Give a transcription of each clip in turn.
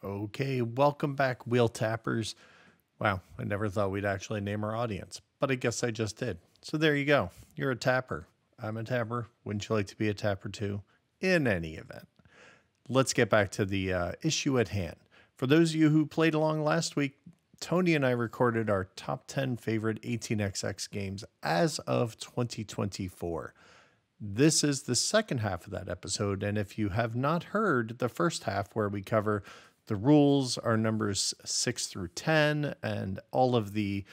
Okay, welcome back, Wheel Tappers. Wow, I never thought we'd actually name our audience, but I guess I just did. So there you go. You're a tapper. I'm a tapper. Wouldn't you like to be a tapper too? In any event, let's get back to the issue at hand. For those of you who played along last week, Tony and I recorded our top 10 favorite 18xx games as of 2024. This is the second half of that episode, and if you have not heard the first half where we cover the rules, our numbers 6 through 10, and all of the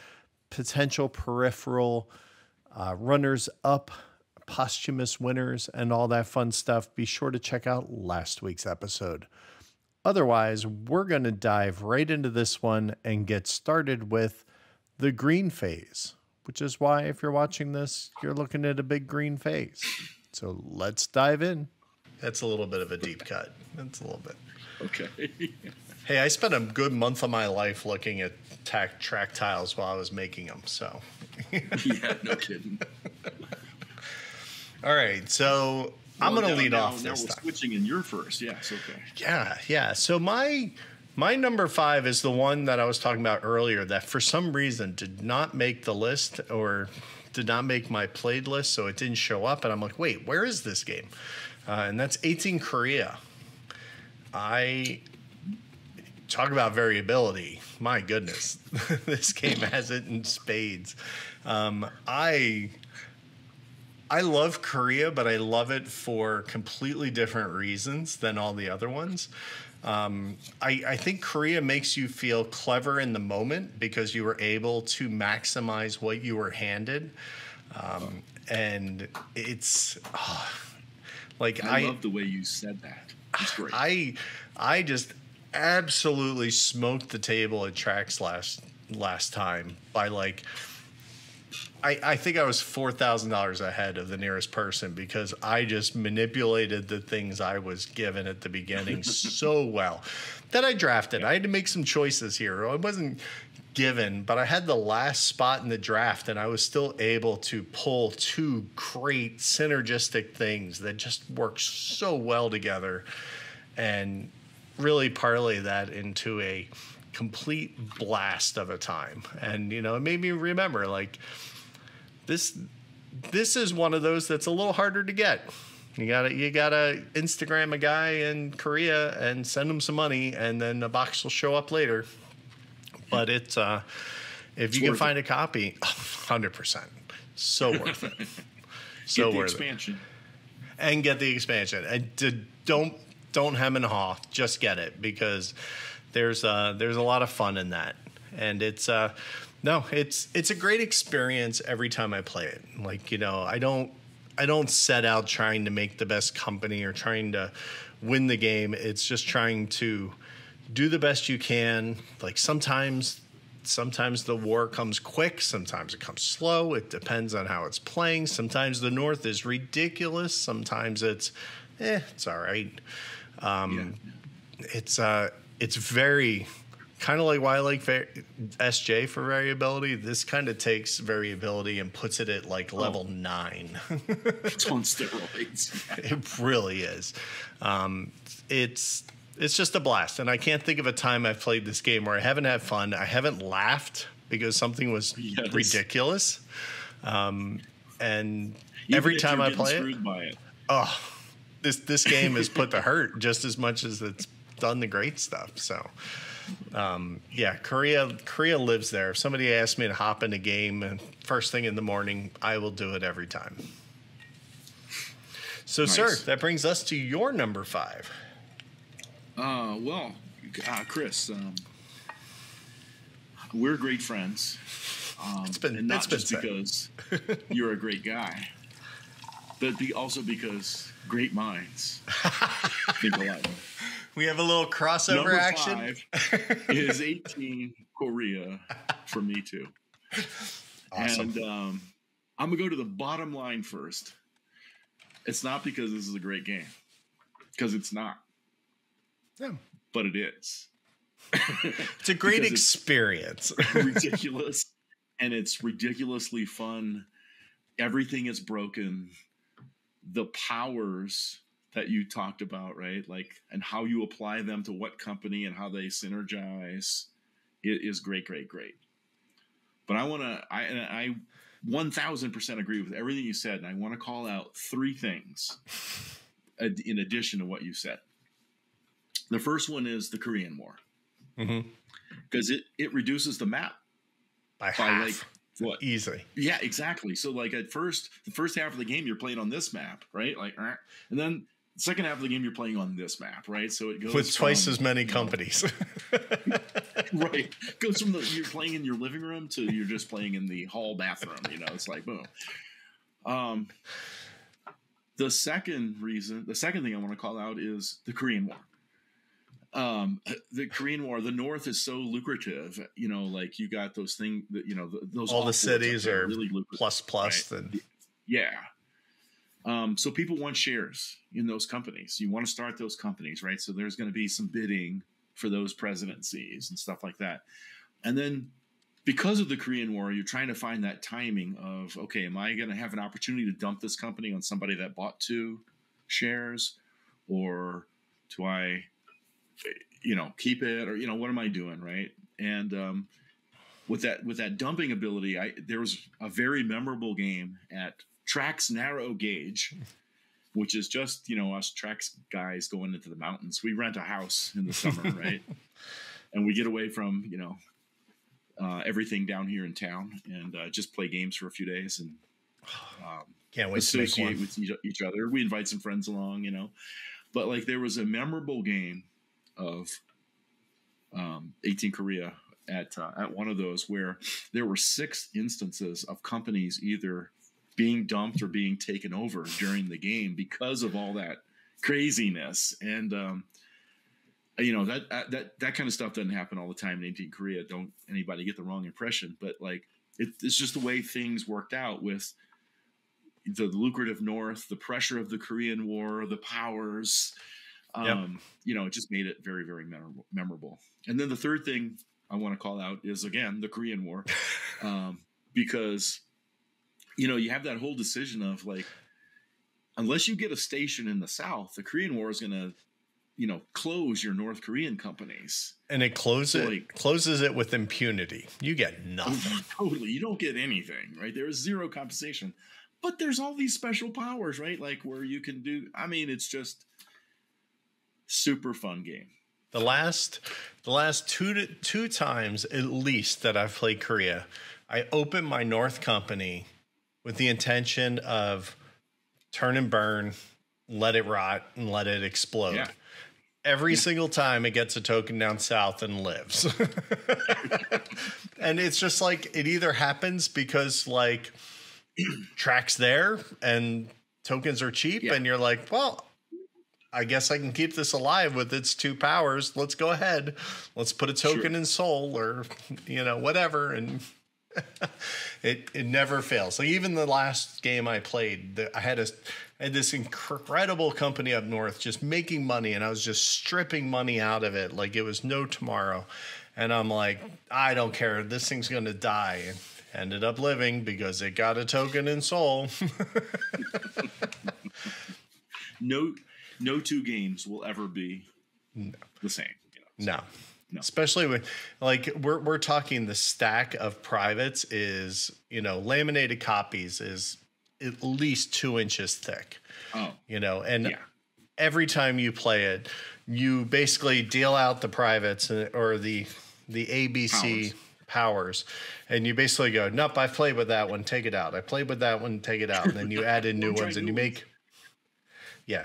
potential peripheral runners-up, posthumous winners, and all that fun stuff, be sure to check out last week's episode. Otherwise, we're going to dive right into this one and get started with the green phase, which is why if you're watching this, you're looking at a big green phase. So let's dive in. That's a little bit of a deep cut. That's a little bit. Okay. Hey, I spent a good month of my life looking at track tiles while I was making them. So, Yeah, no kidding. All right. So I'm going to lead off this time. Now we're switching in your first. Yes. Okay. Yeah. So my number 5 is the one that I was talking about earlier that for some reason did not make the list or did not make my played list. So it didn't show up. And I'm like, wait, where is this game? And that's 18 Korea. I talk about variability. My goodness, this game has it in spades. I love Korea, but I love it for completely different reasons than all the other ones. I think Korea makes you feel clever in the moment because you were able to maximize what you were handed. And it's like I love the way you said that. It's great. I just absolutely smoked the table at tracks last time by like I think I was $4,000 ahead of the nearest person because I just manipulated the things I was given at the beginning so well that I drafted. I had to make some choices here. I wasn't given, but I had the last spot in the draft and I was still able to pull two great synergistic things that just work so well together and really parlay that into a complete blast of a time. And, it made me remember like this is one of those that's a little harder to get. You gotta Instagram a guy in Korea and send him some money and then a box will show up later. But it's if you can find a copy, 100%. So worth it. So get the worth expansion. And get the expansion. And don't hem and haw. Just get it because there's a lot of fun in that. And it's a great experience every time I play it. Like, I don't set out trying to make the best company or trying to win the game. It's just trying to do the best you can. Like sometimes the war comes quick, sometimes it comes slow. It depends on how it's playing. Sometimes the North is ridiculous. Sometimes it's all right. It's very kind of like why I like SJ for variability. This kind of takes variability and puts it at like level 9. It's on steroids. It really is. It's just a blast. And I can't think of a time I've played this game where I haven't had fun. I haven't laughed because something was ridiculous. And every time I play it, this game is put to hurt just as much as it's done the great stuff. So, Korea lives there. If somebody asks me to hop in a game first thing in the morning, I will do it every time. So, nice. Sir, that brings us to your number 5. Chris, we're great friends. Not just because you're a great guy, but also because great minds think alike. We have a little crossover number action. 5 is 18 Korea for me too. Awesome. And I'm gonna go to the bottom line first. It's not because this is a great game, because it's not. Yeah. But it is. It's a great experience. It's ridiculous. And it's ridiculously fun. Everything is broken. The powers that you talked about, right? Like, and how you apply them to what company and how they synergize, it is great, great, great. But I 1000% agree with everything you said. And I want to call out 3 things in addition to what you said. The first one is the Korean War. Because it reduces the map by half. Like, what? Easily. Yeah, exactly. So like the first half of the game, you're playing on this map, right? Like, and then the second half of the game, you're playing on this map, right? So it goes with twice as many companies. Right. It goes from you're playing in your living room to you're just playing in the hall bathroom. It's like boom. The second thing I want to call out is the Korean War. The Korean War, the North is so lucrative, like you got those things that, those all the cities are really lucrative, plus. Right? Yeah. So people want shares in those companies. You want to start those companies, right? So there's going to be some bidding for those presidencies and stuff like that. And then because of the Korean War, you're trying to find that timing of, okay, am I going to have an opportunity to dump this company on somebody that bought 2 shares, or do I keep it, or what am I doing, right? And with that dumping ability, there was a very memorable game at Trax Narrow Gauge, which is just us Trax guys going into the mountains. We rent a house in the summer, right? And we get away from everything down here in town and just play games for a few days and can't wait to associate with each other. We invite some friends along, but like there was a memorable game of 18 Korea at one of those where there were 6 instances of companies either being dumped or being taken over during the game because of all that craziness. And that kind of stuff doesn't happen all the time in 18 Korea. Don't anybody get the wrong impression, but like it's just the way things worked out with the lucrative North, the pressure of the Korean War, the powers. It just made it very, very memorable. And then the third thing I want to call out is, again, the Korean War, because, you have that whole decision of like, unless you get a station in the South, the Korean War is going to, close your North Korean companies. And it closes it with impunity. You get nothing. Totally. You don't get anything, right? There is zero compensation. But there's all these special powers, right? Like where you can do, it's just super fun game. The last two times at least that I've played Korea, I opened my North company with the intention of turn and burn, let it rot, and let it explode. Yeah. Every single time it gets a token down south and lives. And it's just like it either happens because like Track's there and tokens are cheap, and you're like, well, I guess I can keep this alive with its 2 powers. Let's go ahead. Let's put a token in Seoul or, whatever. And it never fails. Like even the last game I played, I had this incredible company up north just making money, and I was just stripping money out of it like it was no tomorrow. And I'm like, I don't care. This thing's going to die. And ended up living because it got a token in Seoul. No 2 games will ever be the same. No. Especially when like we're talking the stack of privates is, laminated copies is at least 2 inches thick. Oh. And every time you play it, you basically deal out the privates or the ABC powers, and you basically go, nope, I've played with that one, take it out. I played with that one, take it out. And then you add in new ones and you make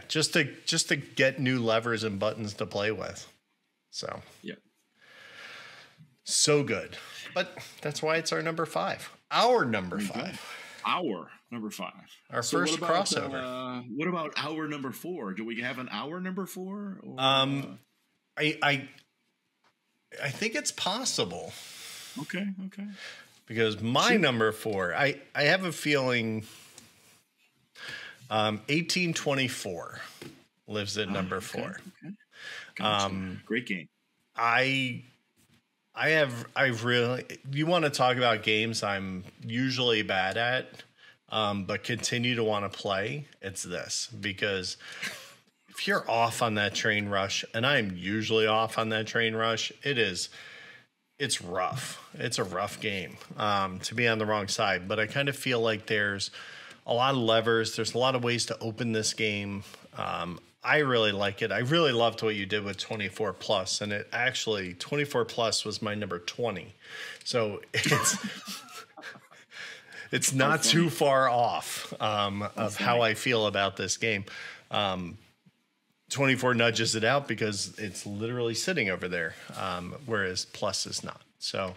just to get new levers and buttons to play with. So so good. But that's why it's our number 5. Our number 5. Our number 5. Our first crossover. What about our number 4? Do we have an our number 4? Or, I think it's possible. Okay. Because my number 4, I have a feeling 1824 lives at number 4. Okay. Gotcha. Great game. You want to talk about games I'm usually bad at, but continue to want to play, it's this. Because if you're off on that train rush, and I'm usually off on that train rush, it's rough. It's a rough game to be on the wrong side. But I kind of feel like there's a lot of levers. There's a lot of ways to open this game. I really like it. I really loved what you did with 24 plus, and it actually 24 plus was my number 20. So it's not too far off of how I feel about this game. 24 nudges it out because it's literally sitting over there, whereas plus is not. So,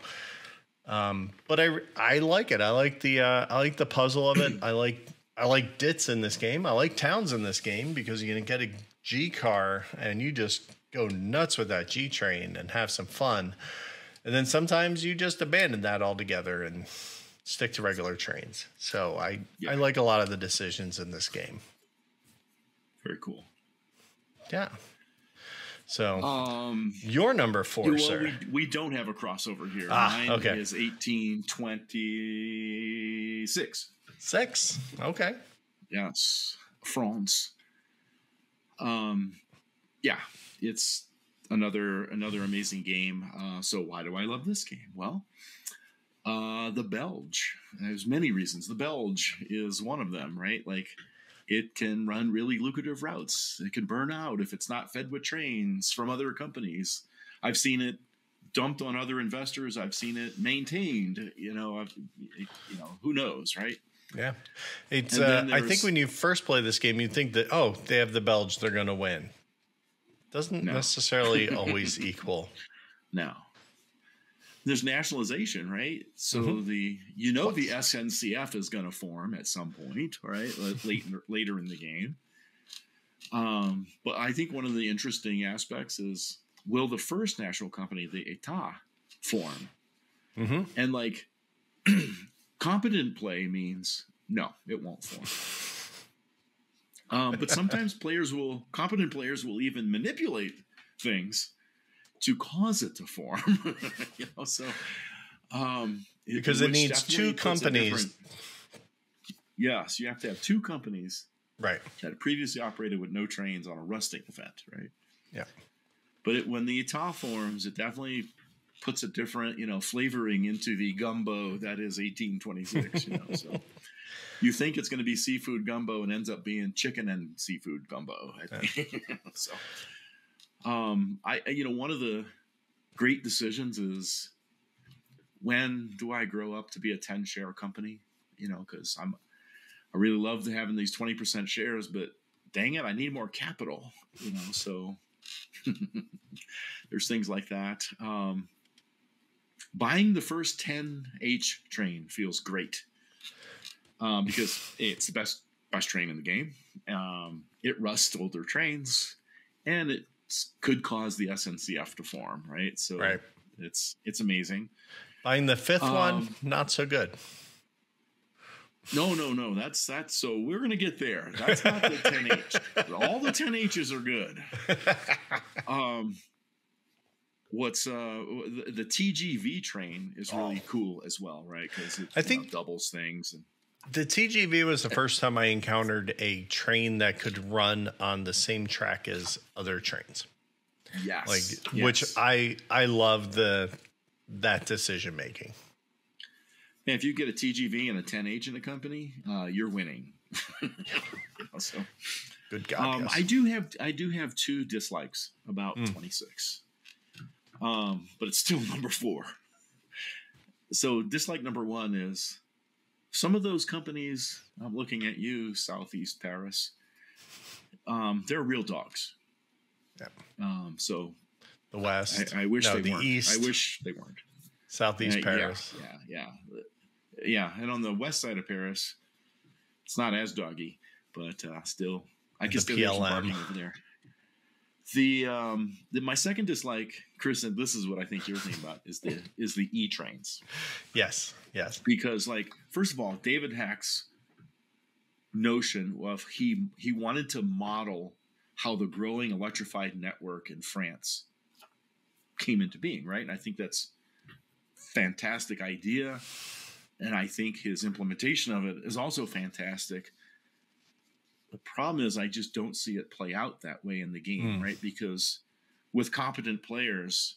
but I like it. I like the puzzle of it. I like dits in this game. I like towns in this game because you're gonna get a G car and you just go nuts with that G train and have some fun. And then sometimes you just abandon that altogether and stick to regular trains. So I like a lot of the decisions in this game. Very cool. Yeah. So your number 4, sir. We don't have a crossover here. Mine is 1826. 6. Okay. Yes. France. Yeah, it's another amazing game. So why do I love this game? Well, the Belge. There's many reasons. The Belge is one of them, right? Like, it can run really lucrative routes. It can burn out if it's not fed with trains from other companies. I've seen it dumped on other investors. I've seen it maintained. Who knows, right? Yeah, it's. I think when you first play this game, you think that they have the Belge, they're going to win. Doesn't necessarily always equal. No. There's nationalization, right? So the SNCF is going to form at some point, right? Later in the game. But I think one of the interesting aspects is, will the first national company, the État, form? Mm-hmm. And like, competent play means no, it won't form. But sometimes competent players will even manipulate things to cause it to form. Because it needs two companies. Yes, you have to have two companies, right, that previously operated with no trains on a rusting event, right? Yeah. But when the État forms, it definitely puts a different, flavoring into the gumbo that is 1826. So you think it's going to be seafood gumbo and ends up being chicken and seafood gumbo. I think. So. One of the great decisions is, when do I grow up to be a 10 share company? Because I really love having these 20% shares, but dang it, I need more capital. So there's things like that. Buying the first 10H train feels great because it's the best train in the game. It rusts older trains, and it could cause the SNCF to form, right? So it's amazing. Buying the fifth one, not so good. No. That's so we're gonna get there. That's not the 10H. All the 10Hs are good. What's the TGV train is really cool as well, right? Because I think doubles things. And the TGV was the first time I encountered a train that could run on the same track as other trains. Yes. Which I love that decision making. And if you get a TGV and a 10H in a company, you're winning. So good God. Yes. I do have two dislikes about 26. But it's still number 4. So dislike number 1 is, some of those companies, I'm looking at you, Southeast Paris, they're real dogs. Yeah. So the West. I wish they the weren't. East. I wish they weren't. Southeast Paris. Yeah. And on the west side of Paris, it's not as doggy, but still, I can still hear some barking over there. My second dislike, Chris, and this is what I think you're thinking about, is the E trains. Yes. Because, first of all, David Hack's notion of he wanted to model how the growing electrified network in France came into being, right? And I think that's a fantastic idea. And I think his implementation of it is also fantastic. The problem is I just don't see it play out that way in the game, right? Because with competent players,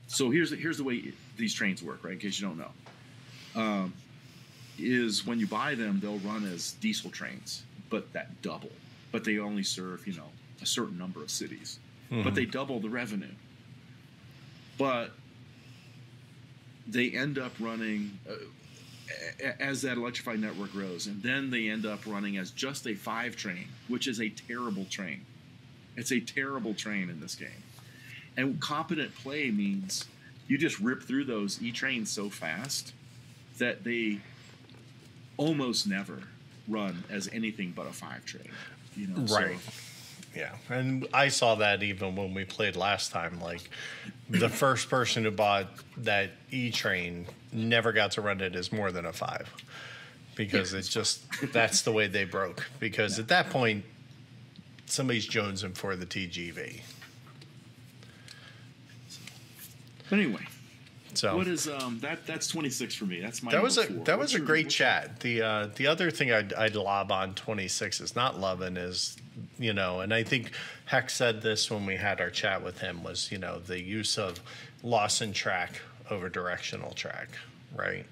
so here's the way these trains work, right? In case you don't know, is when you buy them, they'll run as diesel trains, but that double, but they only serve a certain number of cities, but they double the revenue. But they end up running as that electrified network grows, and then they end up running as just a 5 train, which is a terrible train. It's a terrible train in this game. And competent play means you just rip through those E-trains so fast that they almost never run as anything but a 5 train. Right. So. Yeah, and I saw that even when we played last time. Like, the first person who bought that E-train never got to run it as more than a 5, because it's just, that's the way they broke. Because at that point, somebody's jonesing for the TGV. Anyway, so what is that's 26 for me. That's my that was number 4. A great chat. The other thing I'd lob on 26 is not loving is, and I think Heck said this when we had our chat with him, was the use of Lawson track over directional track, right?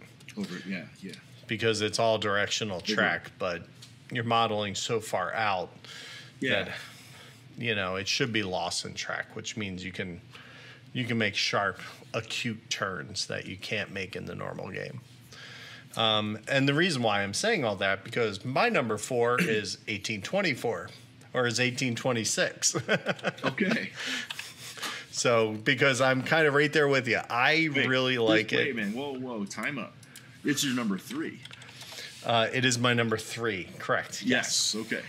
Yeah. Because it's all directional track, but you're modeling so far out that it should be Lawson track, which means you can make sharp, acute turns that you can't make in the normal game. And the reason why I'm saying all that, because my number 4 is 1824, or is 1826. Okay. So, because I'm kind of right there with you. I really like it. Wait, man. Whoa. Time up. It's your number 3. It is my number 3. Correct. Yes. Okay.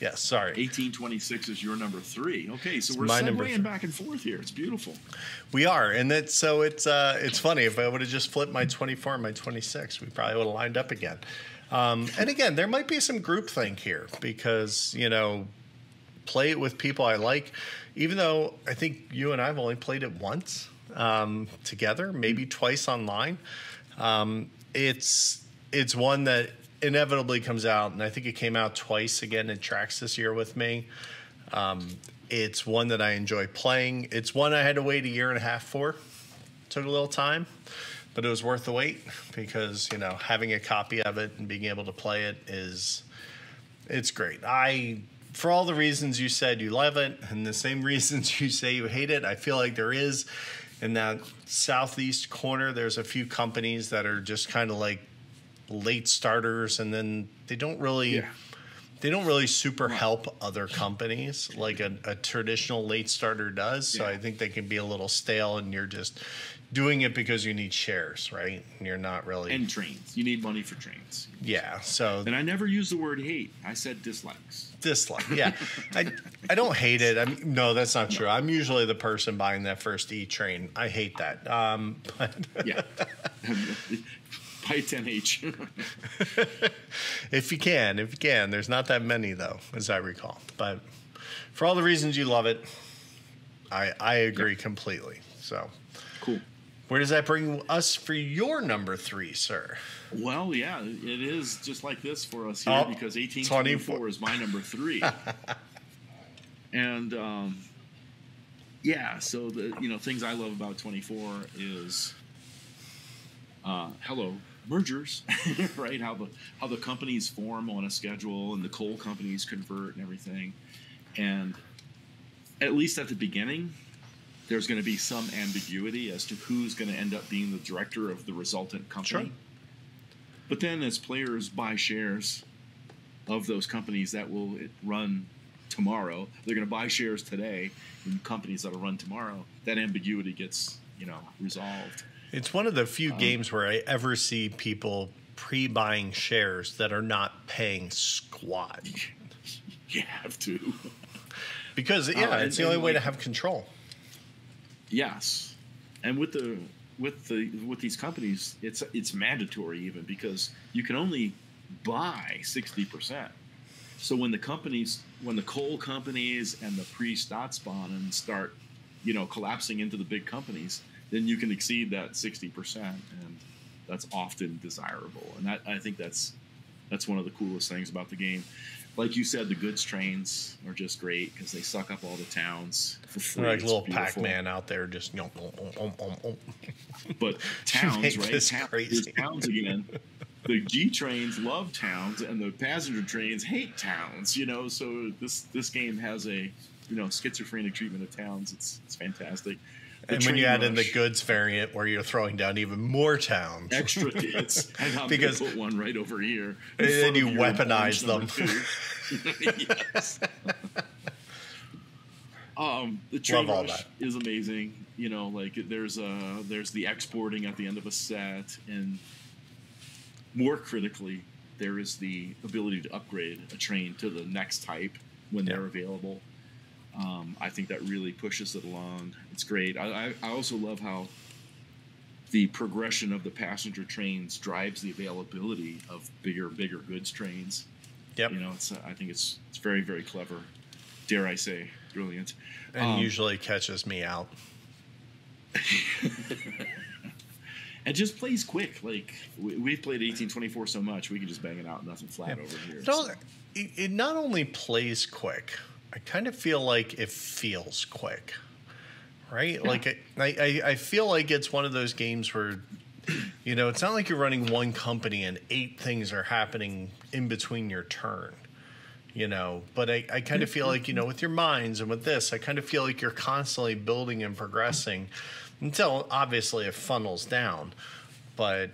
Yes, sorry. 1826 is your number 3. Okay, so we're segueing back and forth here. It's beautiful. We are, and it's funny. If I would have just flipped my 24 and my 26, we probably would have lined up again. And again, there might be some groupthink here, because play it with people I like. Even though I think you and I have only played it once together, maybe twice online. It's one that inevitably comes out, and I think it came out twice again in tracks this year with me. It's one that I enjoy playing. It's one I had to wait 1.5 years for. Took a little time, but it was worth the wait, because having a copy of it and being able to play it it's great. For all the reasons you said you love it, and the same reasons you say you hate it, I feel like there is in that southeast corner, there's a few companies that are just kind of like late starters, and then they don't really super help other companies like a traditional late starter does. So I think they can be a little stale, and you're just doing it because you need shares, right? And you're not really... And trains. You need money for trains. Yeah, so... And I never used the word hate. I said dislikes. Dislike, yeah. I don't hate it. No, that's not true. I'm usually the person buying that first E-train. I hate that. But yeah. Buy 10H. If you can. There's not that many, though, as I recall. But for all the reasons you love it, I agree completely. So cool. Where does that bring us for your number 3, sir? Well, yeah, it is just like this for us here, because 1824 is my number 3. And so the things I love about 24 is mergers, right? How the companies form on a schedule, and the coal companies convert and everything. And at least at the beginning, there's going to be some ambiguity as to who's going to end up being the director of the resultant company. Sure. But then as players buy shares of those companies that will run tomorrow, they're going to buy shares today in companies that will run tomorrow. That ambiguity gets, resolved. It's one of the few games where I ever see people pre-buying shares that are not paying squat. You have to. Because, it's the only way to have control. Yes. And with these companies, it's mandatory even, because you can only buy 60%. So when the coal companies and the pre-Staatsbahnen start, collapsing into the big companies, then you can exceed that 60%, and that's often desirable. And I think that's That's one of the coolest things about the game. Like you said, the goods trains are just great because they suck up all the towns for free. They're like it's little beautiful. Pac-Man out there, just. But towns, right? This crazy. Towns again. The G trains love towns, and the passenger trains hate towns. You know, so this game has a schizophrenic treatment of towns. It's fantastic. And when you add in the goods variant, where you're throwing down even more towns, extra hits, and I'm because put one right over here, and then you weaponize them. Yes. The train rush is amazing. You know, like there's the exporting at the end of a set, and more critically, there is the ability to upgrade a train to the next type when they're available. I think that really pushes it along. It's great. I also love how the progression of the passenger trains drives the availability of bigger goods trains. Yep. You know, I think it's very, very clever. Dare I say, brilliant. And usually catches me out. And just plays quick. Like we've played 1824 so much, we can just bang it out, nothing flat over here. It not only plays quick, I kind of feel like it feels quick, right? Yeah. Like I feel like it's one of those games where, it's not like you're running one company and 8 things are happening in between your turn, But I kind of feel like, with your mines and with this, I kind of feel like you're constantly building and progressing until obviously it funnels down. But,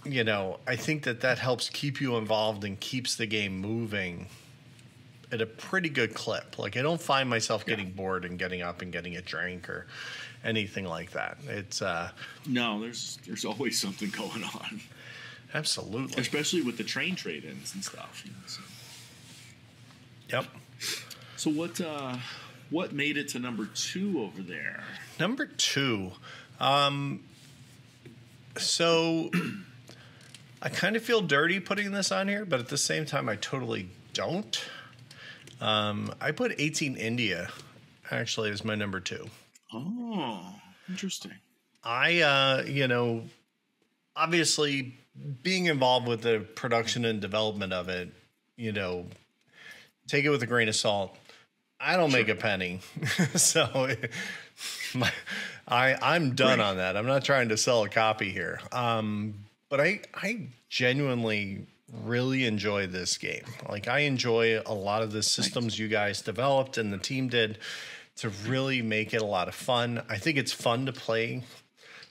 I think that helps keep you involved and keeps the game moving at a pretty good clip. Like I don't find myself getting bored and getting up and getting a drink or anything like that. It's no, there's always something going on. Absolutely, especially with the train trade-ins and stuff. So. Yep. So what made it to number 2 over there? Number 2. So I kind of feel dirty putting this on here, but at the same time, I totally don't. I put 18 India actually as my number 2. Oh, interesting. I, obviously being involved with the production and development of it, take it with a grain of salt. I don't make a penny. So I'm done on that. I'm not trying to sell a copy here. But I genuinely really enjoy this game. Like I enjoy a lot of the systems you guys developed and the team did to really make it a lot of fun. I think it's fun to play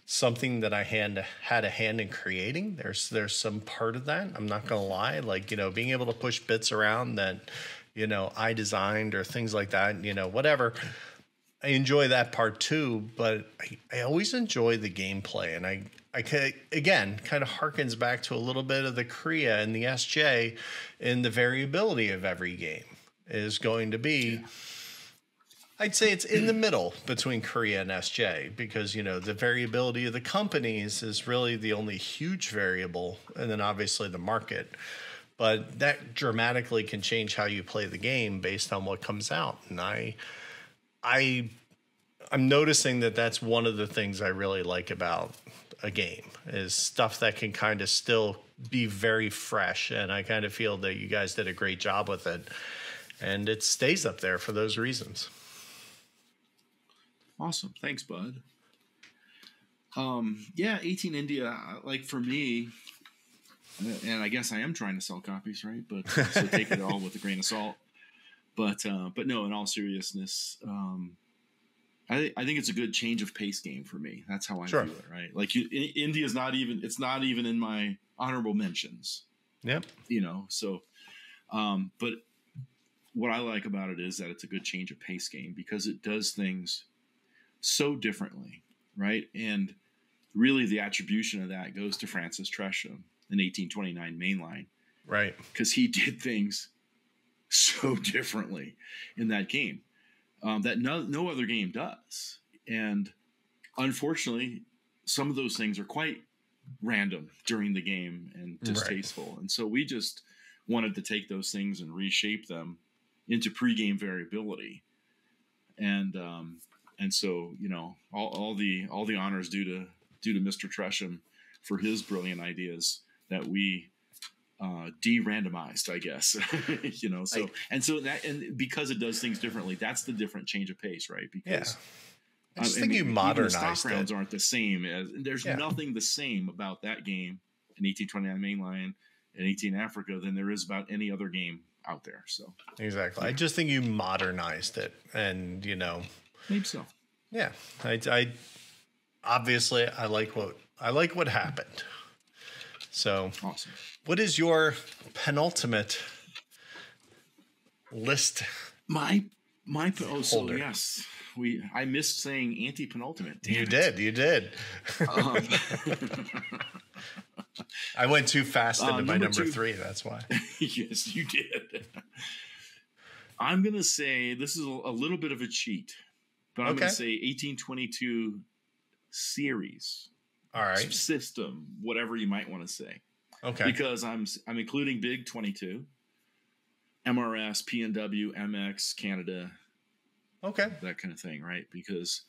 something that I had a hand in creating. There's some part of that. I'm not going to lie. Like, being able to push bits around that, I designed or things like that, whatever. I enjoy that part too, but I always enjoy the gameplay. And I again, kind of harkens back to a little bit of the Korea and the SJ, and the variability of every game is going to be, I'd say it's in the middle between Korea and SJ because, the variability of the companies is really the only huge variable. And then obviously the market, but that dramatically can change how you play the game based on what comes out. And I'm noticing that that's one of the things I really like about a game is stuff that can kind of still be very fresh. And I kind of feel that you guys did a great job with it, and it stays up there for those reasons. Awesome. Thanks, bud. 18 India, like for me, and I guess I am trying to sell copies, right? But so take it all with a grain of salt. But no, in all seriousness, I think it's a good change of pace game for me. That's how I view it, right? Like India's it's not even in my honorable mentions. Yep. So, but what I like about it is that it's a good change of pace game because it does things so differently, right? And really the attribution of that goes to Francis Tresham in 1829 mainline. Right. Because he did things so differently in that game. That no other game does. And unfortunately, some of those things are quite random during the game and distasteful. Right. And so we just wanted to take those things and reshape them into pregame variability. And so, all the honors due to Mr. Tresham for his brilliant ideas that we de-randomized, I guess. So I, and because it does things differently, that's the different change of pace, right? yeah. Because I just think you even the stock modernized rounds it. aren't the same. There's Yeah. nothing the same about that game in 1829 mainline and 18 Africa than there is about any other game out there. So Exactly. yeah. I just think you modernized it, and Maybe so. yeah. I obviously I like what happened. So Awesome. what is your penultimate list? My so Holder. yes, I missed saying anti-penultimate. Damn You it. did. Um, I went too fast into my number 2. 3. That's why. Yes, you did. I'm going to say this is a little bit of a cheat, but I'm going to say 1822 series. All right. System, whatever you might want to say. Okay. Because I'm including Big 22, MRS, PNW, MX, Canada. Okay. That kind of thing, right? Because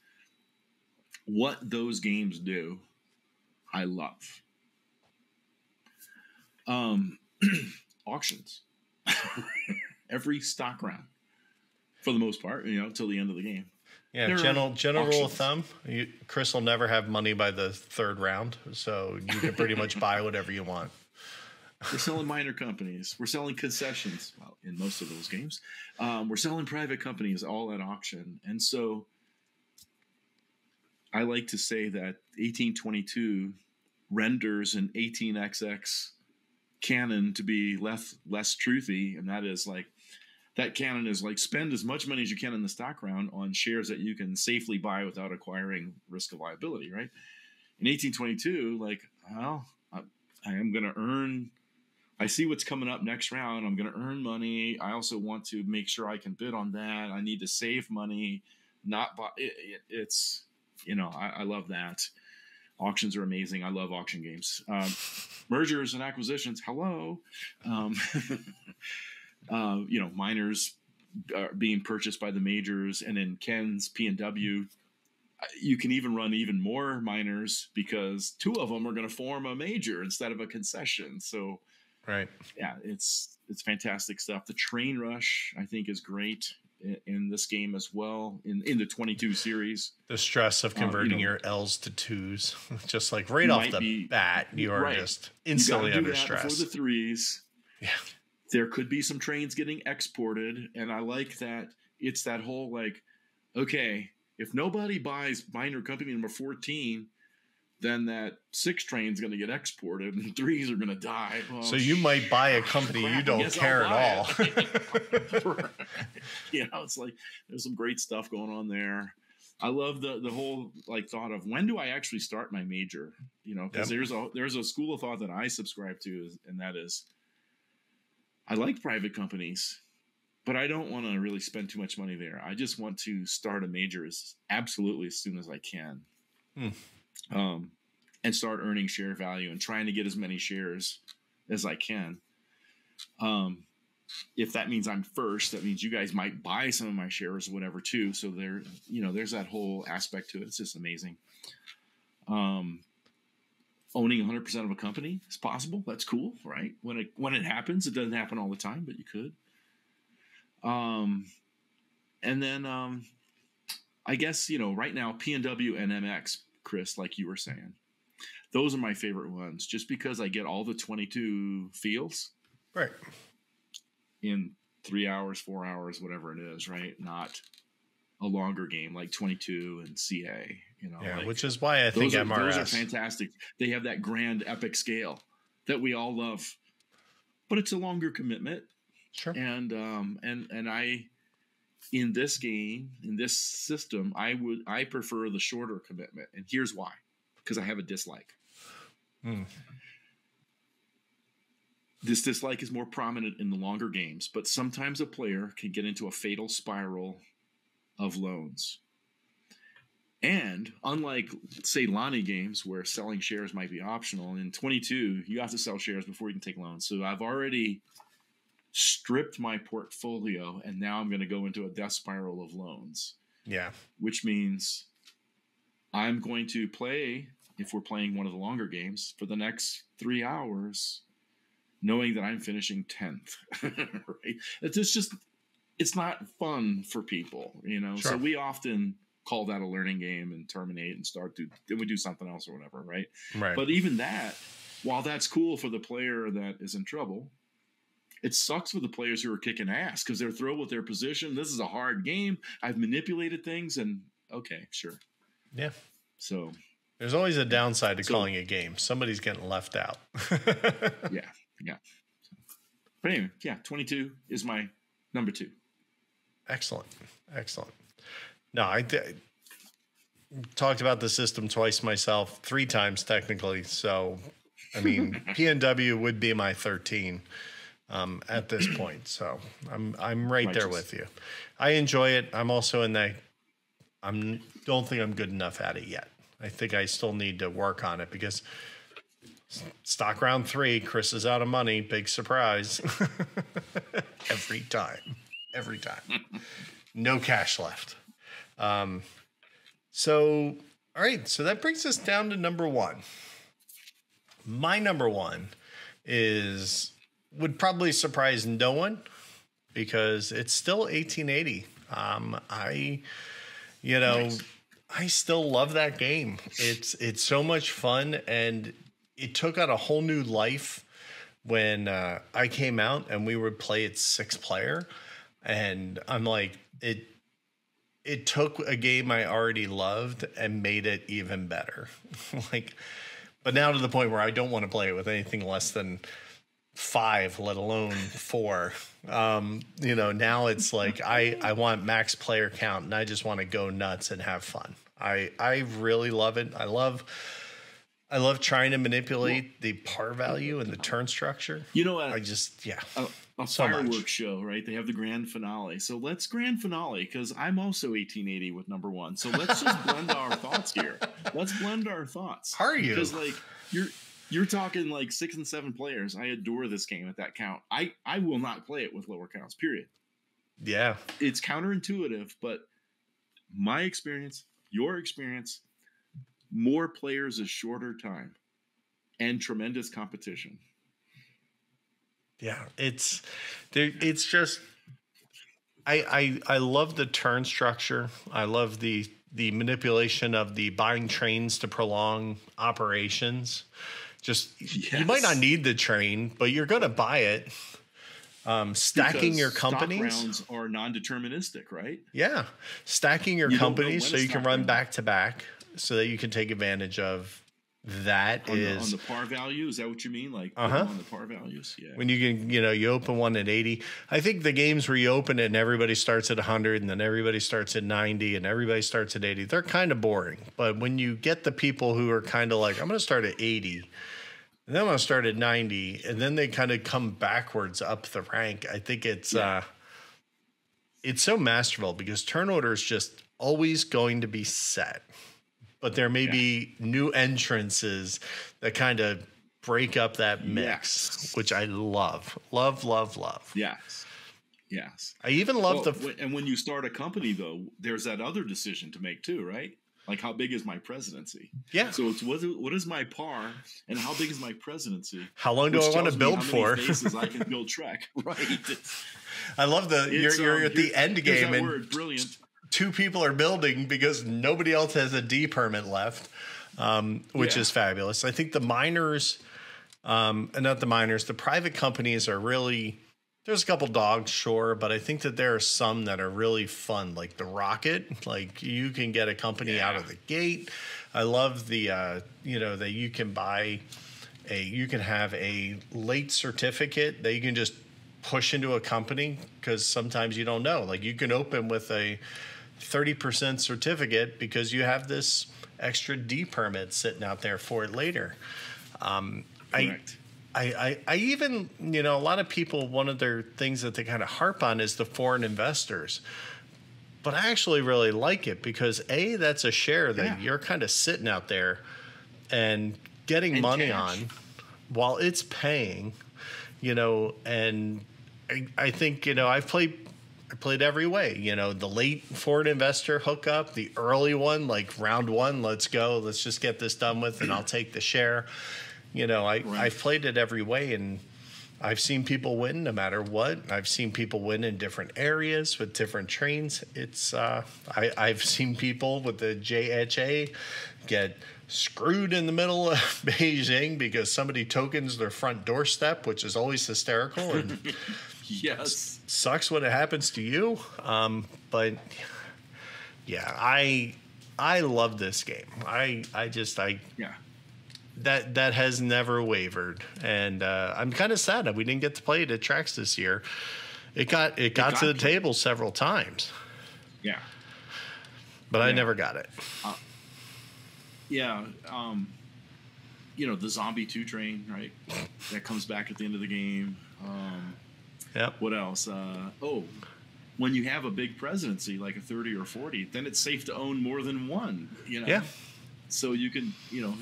what those games do, I love. Auctions. Every stock round, for the most part, till the end of the game. Yeah, general rule of thumb, Chris will never have money by the 3rd round, so you can pretty much buy whatever you want. We're selling minor companies. We're selling concessions. Well, in most of those games, we're selling private companies all at auction. And so I like to say that 1822 renders an 18XX canon to be less truthy. And that is like, that canon is like, spend as much money as you can in the stock round on shares that you can safely buy without acquiring risk of liability, right? In 1822, like, well, I am going to earn, I see what's coming up next round. I'm going to earn money. I also want to make sure I can bid on that. I need to save money, not buy. It's, I love that. Auctions are amazing. I love auction games. Mergers and acquisitions. Hello. Miners are being purchased by the majors, and in Ken's P&W, you can even run even more miners because 2 of them are going to form a major instead of a concession. So, right. Yeah, it's fantastic stuff. The train rush, I think, is great in this game as well. In the 22 series, the stress of converting your L's to 2s, just like right off the bat, you are just instantly under stress. Before the 3s, yeah. There could be some trains getting exported, and I like that it's that whole like, okay, if nobody buys minor company number 14, then that 6 train's going to get exported and 3s are going to die. Well, so you might buy a company you don't care at all. It's like there's some great stuff going on there. I love the whole like thought of when do I actually start my major? Because there's a school of thought that I subscribe to, and that is, I like private companies, but I don't want to really spend too much money there. I just want to start a major absolutely as soon as I can. And start earning share value and trying to get as many shares as I can. If that means I'm first, that means you guys might buy some of my shares or whatever too. So there's that whole aspect to it. It's just amazing. Owning 100% of a company is possible. That's cool, right? When it happens, it doesn't happen all the time, but you could. And then I guess right now PNW and MX, Chris, like you were saying, those are my favorite ones, just because I get all the 22 feels, right, in 3 hours, 4 hours, whatever it is, right? Not a longer game like 22 and CA. Which is why I think MRS. Those are fantastic. They have that grand epic scale that we all love, but it's a longer commitment. Sure. And I, in this game, in this system, I prefer the shorter commitment. And here's why, because I have a dislike. This dislike is more prominent in the longer games, but sometimes a player can get into a fatal spiral of loans. And unlike, say, Lonnie games where selling shares might be optional, in 22, you have to sell shares before you can take loans. So I've already stripped my portfolio, and now I'm going to go into a death spiral of loans. Yeah. Which means I'm going to play, if we're playing one of the longer games, for the next 3 hours, knowing that I'm finishing 10th, right? It's not fun for people, Sure. So we often call that a learning game and terminate and then we do something else or whatever, right? Right. But even that, while that's cool for the player that is in trouble, it sucks for the players who are kicking ass because they're thrilled with their position. This is a hard game. I've manipulated things, and okay, sure. Yeah. So there's always a downside to calling a game. Somebody's getting left out. yeah. But anyway, 22 is my number 2. Excellent. No, I talked about the system twice myself, 3 times technically. So, I mean, PNW would be my 13 at this point. So I'm right there with you. I enjoy it. I'm also in that. Don't think I'm good enough at it yet. I think I still need to work on it because stock round 3, Chris is out of money. Big surprise. Every time. No cash left. So, all right. So that brings us down to number 1. My number 1 would probably surprise no one because it's still 1880. Nice. I still love that game. It's so much fun, and it took on a whole new life when I came out and we would play it 6-player, and I'm like, it took a game I already loved and made it even better. But now to the point where I don't want to play it with anything less than 5, let alone 4. Now it's like I want max player count, and I just want to go nuts and have fun. I really love it. I love trying to manipulate the par value and the turn structure. You know what? A fireworks show, right? They have the grand finale. So let's grand finale, because I'm also 1880 with number 1. So let's just blend our thoughts here. Let's blend our thoughts. Are you? Because you're talking like 6 and 7 players. I adore this game at that count. I will not play it with lower counts, period. Yeah. It's counterintuitive, but my experience, your experience, more players is shorter time and tremendous competition. Yeah, it's just I love the turn structure. I love the manipulation of the buying trains to prolong operations. You might not need the train, but you're going to buy it. Stacking your companies. Stock rounds are non-deterministic, right? Yeah, stacking your companies so you can run back to back, so that you can take advantage of that. On the par value. Is that what you mean? Like on the par values? Yeah. When you can, you open one at 80. I think the games where you open it and everybody starts at 100 and then everybody starts at 90 and everybody starts at 80, they're kind of boring. But when you get the people who are kind of like, I'm going to start at 80 and then I'm going to start at 90, and then they kind of come backwards up the rank, I think it's so masterful because turn order is just always going to be set. But there may be new entrances that kind of break up that mix, which I love. Love, love, love. Yes. I even love and when you start a company, though, there's that other decision to make too, right? Like, how big is my presidency? Yeah. So it's what is my par and how big is my presidency? How long do I want to build for? How many phases I can build Trek, right? I love you're at the end game and word, brilliant. 2 people are building because nobody else has a D permit left, which is fabulous. I think the miners, the private companies are really, there's a couple dogs, sure, but I think that there are some that are really fun, like the Rocket. Like, you can get a company out of the gate. I love the, that you can you can have a late certificate that you can just push into a company, because sometimes you don't know. Like, you can open with a 30% certificate because you have this extra D permit sitting out there for it later. Correct. I even, a lot of people, one of their things that they kind of harp on is the foreign investors. But I actually really like it because that's a share that you're kind of sitting out there and getting money on while it's paying, and I think, I played every way, the late foreign investor hookup, the early one, like round 1, let's go, let's just get this done with and I'll take the share. I've played it every way, and I've seen people win no matter what. I've seen people win in different areas with different trains. I've seen people with the JHA get screwed in the middle of Beijing because somebody tokens their front doorstep, which is always hysterical and Yes. sucks when it happens to you. But yeah, I love this game. Yeah. That has never wavered, and I'm kind of sad that we didn't get to play it at tracks this year. It got to the table several times. Yeah. But I never got it. Yeah. The Zombie 2 train, right? That comes back at the end of the game. Yep. What else? When you have a big presidency like a 30 or 40, then it's safe to own more than one. Yeah. So you can,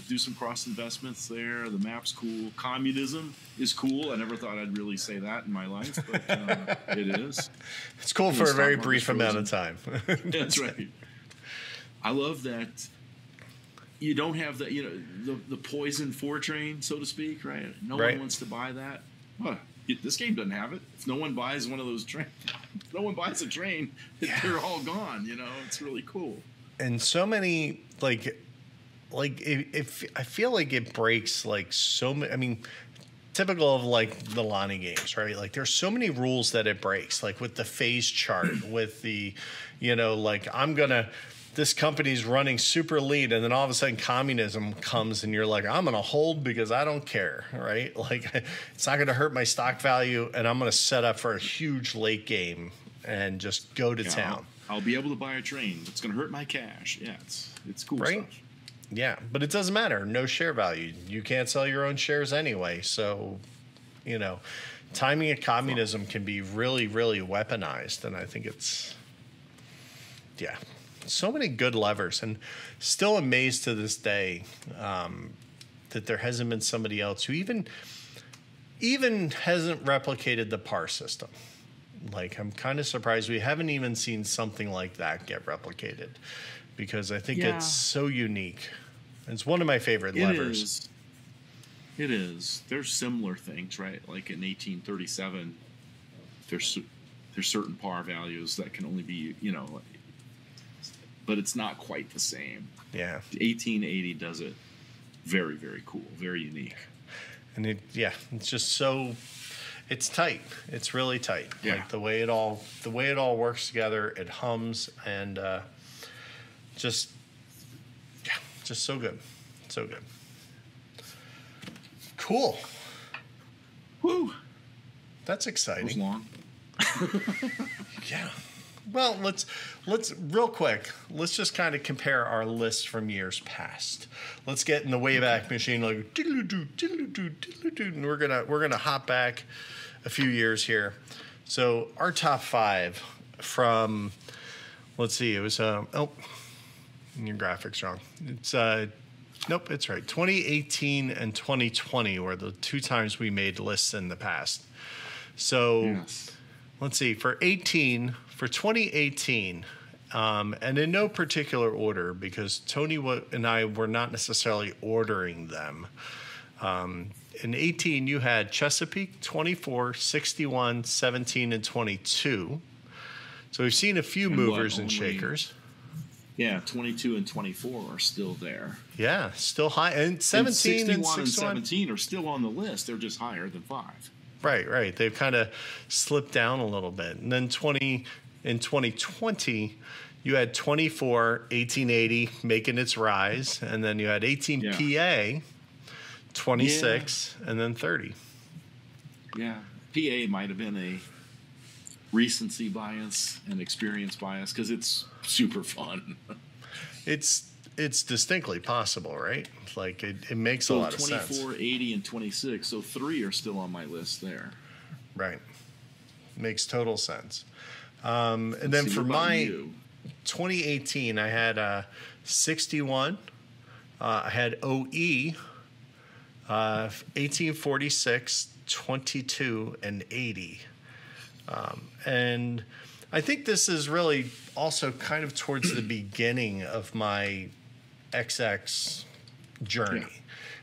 do some cross investments there. The map's cool. Communism is cool. I never thought I'd really say that in my life, but it is. It's cool for a very brief amount of time. That's right. I love that you don't have the poison 4 train, so to speak, right? No one wants to buy that. Well, this game doesn't have it. If no one buys one of those trains, if no one buys a train, they're all gone. It's really cool. And so many if I feel like it breaks so many. I mean, typical of the Lonnie games, right? Like there's so many rules that it breaks. Like with the phase chart, with the, this company's running super lead, and then all of a sudden communism comes, and you're like, I'm gonna hold because I don't care, right? Like it's not gonna hurt my stock value, and I'm gonna set up for a huge late game and just go to town. I'll be able to buy a train. It's gonna hurt my cash. Yeah, it's cool right? stuff. Yeah, but it doesn't matter. No share value. You can't sell your own shares anyway. So, timing of communism can be really, really weaponized. And I think so many good levers. And still amazed to this day that there hasn't been somebody else who even hasn't replicated the PAR system. Like, I'm kind of surprised we haven't even seen something like that get replicated, because I think it's so unique. It's one of my favorite levers. It is. There's similar things, right? Like in 1837, there's certain par values that can only be, but it's not quite the same. Yeah. 1880 does it very, very cool, very unique. And it's just so, it's tight. It's really tight. Yeah. Like the way it all works together, it hums, and just so good. So good. Cool. Woo. That's exciting. That was long. Yeah. Well, let's real quick. Let's just kind of compare our lists from years past. Let's get in the Wayback Machine, like diddle-doo, diddle-doo, diddle-doo, and we're gonna hop back a few years here. So our top 5 from, let's see, it was your graphics wrong. It's nope, it's right. 2018 and 2020 were the 2 times we made lists in the past. So let's see, for 2018, and in no particular order, because Tony and I were not necessarily ordering them. In 18, you had Chesapeake, 24, 61, 17, and 22. So we've seen a few movers and shakers. Yeah, 22 and 24 are still there. Yeah, still high. And 17 and 61 and 17 are still on the list. They're just higher than 5. Right. They've kind of slipped down a little bit. And then in 2020, you had 24, 1880 making its rise. And then you had 18 PA, 26, and then 30. Yeah. PA might have been a recency bias and experience bias because it's super fun. It's distinctly possible, right? Like it makes a lot of sense. 24, 80, and 26. So 3 are still on my list there. Right. Makes total sense. And then for my 2018, I had 61. I had OE, 1846, 22, and 80. And I think this is really also kind of towards the beginning of my XX journey. Yeah.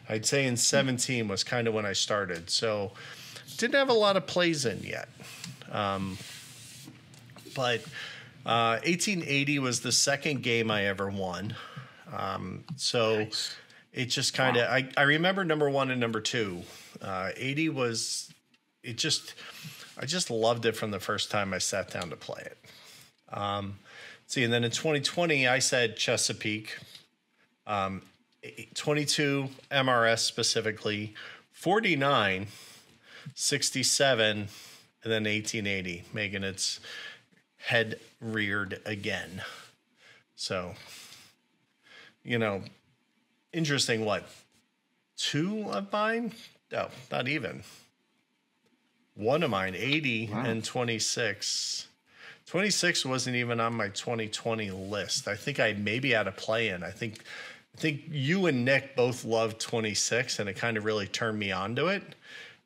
I'd say in 17 was kind of when I started. So didn't have a lot of plays in yet. But 1880 was the second game I ever won. So Nice. it just kind of, I remember number 1 and number 2. 80 was, I just loved it from the first time I sat down to play it. See, and then in 2020, I said Chesapeake, 22 MRS specifically, 49, 67, and then 1880, making its head reared again. So, you know, interesting. What? 2 of mine? No, not even. 1 of mine, 80 and 26. 26 wasn't even on my 2020 list. I think I maybe had a play in. I think you and Nick both loved 26, and it kind of really turned me on to it.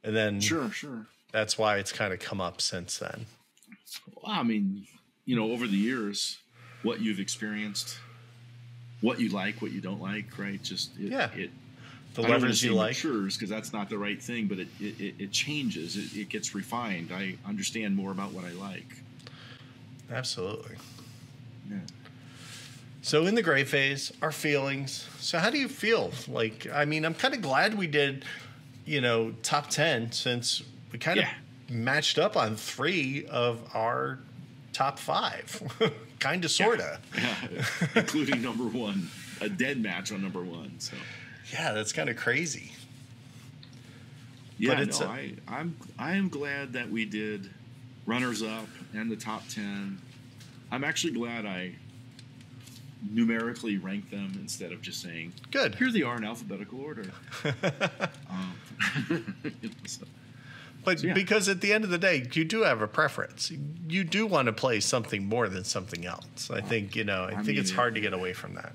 And then Sure. that's why it's kind of come up since then. Well, I mean, you know, over the years, what you've experienced, what you like, what you don't like, right? Just The I don't levers you like. matures, because that's not the right thing, but it changes. It gets refined. I understand more about what I like. Absolutely. Yeah. So in the gray phase, our feelings. So how do you feel? Like, I mean, I'm kind of glad we did, you know, top 10, since we kind of matched up on 3 of our top 5. Kind of, sort of. Yeah. Including number 1, a dead match on number 1. So. Yeah, that's kind of crazy. Yeah, but it's I am glad that we did runners up and the top 10. I'm actually glad I numerically ranked them instead of just saying, good. Here they are in alphabetical order. But So, yeah. because at the end of the day, you do have a preference. You do want to play something more than something else. I think, you know, I think it's hard to get away from that.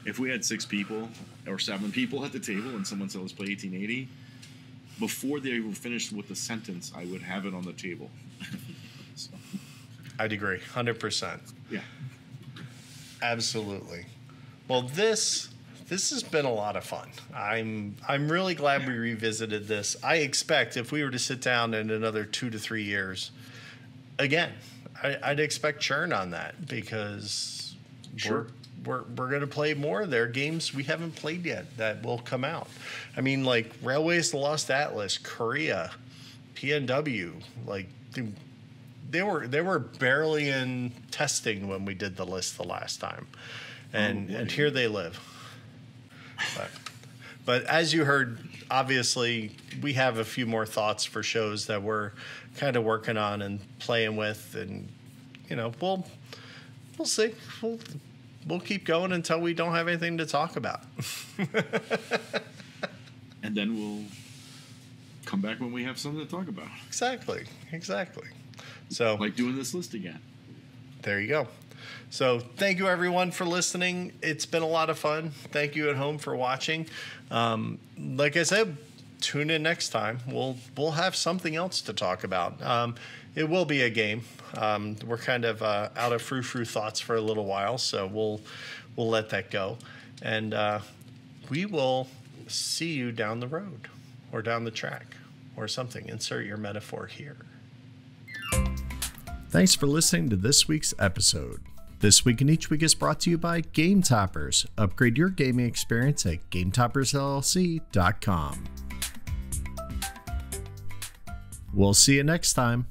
If we had 6 people or 7 people at the table and someone said, let's play 1880, before they were finished with the sentence, I would have it on the table. So, I'd agree, 100%. yeah. Absolutely. Well, this has been a lot of fun. I'm really glad we revisited this. I expect if we were to sit down in another 2 to 3 years, again, I'd expect churn on that, because Sure. we're going to play more of their games we haven't played yet that will come out. I mean, like Railways to the Lost Atlas, Korea, PNW, like they were barely in testing when we did the list the last time, and here they live. But as you heard, obviously we have a few more thoughts for shows that we're kind of working on and playing with, and you know, we'll see. We'll keep going until we don't have anything to talk about. And then we'll come back when we have something to talk about. Exactly. So Like doing this list again. there you go. So thank you everyone for listening. It's been a lot of fun. Thank you at home for watching. Like I said, tune in next time. We'll have something else to talk about. It will be a game. We're kind of out of frou-frou thoughts for a little while, so we'll let that go. And we will see you down the road or down the track or something. Insert your metaphor here. Thanks for listening to this week's episode. This Week in Each Week is brought to you by Game Toppers. Upgrade your gaming experience at GameToppersLLC.com. We'll see you next time.